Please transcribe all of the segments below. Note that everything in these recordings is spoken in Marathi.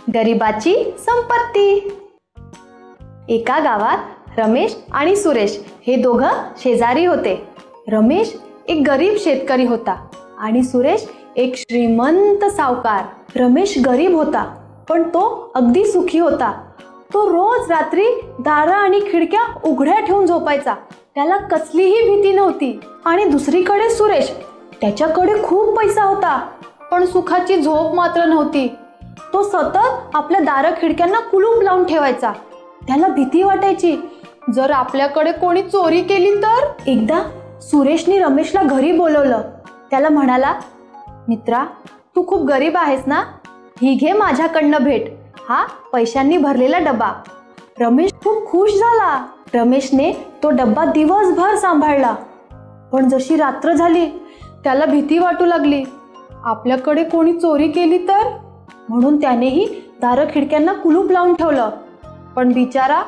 गरिबाची संपत्ती. एका गावात रमेश आणि सुरेश हे दोघं शेजारी होते. रमेश एक गरीब शेतकरी होता आणि सुरेश एक श्रीमंत सावकार. रमेश गरीब होता पण तो अगदी सुखी होता. तो रोज रात्री दारं आणि खिडक्या उघड्या ठेवून झोपायचा. त्याला कसलीही भीती नव्हती. आणि दुसरीकडे सुरेश, त्याच्याकडे खूप पैसा होता पण सुखाची झोप मात्र नव्हती. तो सतत आपल्या दारं खिडक्यांना कुलूप लावून ठेवायचा. त्याला भीती वाटायची, जर आपल्याकडे कोणी चोरी केली तर. एकदा सुरेशने रमेशला घरी बोलवलं. त्याला म्हणाला, मित्रा, तू खूप गरीब आहेस ना, ही घे माझ्याकडनं भेट, हा पैशांनी भरलेला डबा. रमेश खूप खुश झाला. रमेशने तो डब्बा दिवसभर सांभाळला. पण जशी रात्र झाली त्याला भीती वाटू लागली, आपल्याकडे कोणी चोरी केली तर. म्हणून त्यानेही दारं खिडक्यांना कुलूप लावून ठेवलं. पण बिचारा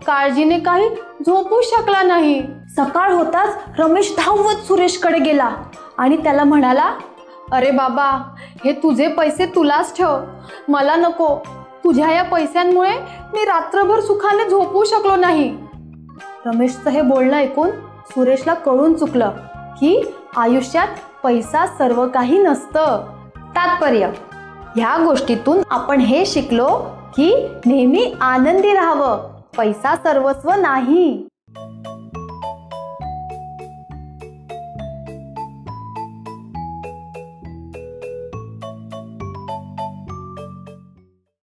काळजीने काही झोपू शकला नाही. सकाळ होताच रमेश धावत सुरेशकडे गेला आणि त्याला म्हणाला, अरे बाबा, हे तुझे पैसे तुलाच ठेव, मला नको. तुझ्या या पैशांमुळे मी रात्रभर सुखाने झोपू शकलो नाही. रमेशचं हे बोलणं ऐकून सुरेशला कळून चुकलं की आयुष्यात पैसा सर्व काही नसतं. तात्पर्य, ह्या गोष्टीतून आपण हे शिकलो की नेहमी आनंदी राहावं, पैसा सर्वस्व नाही.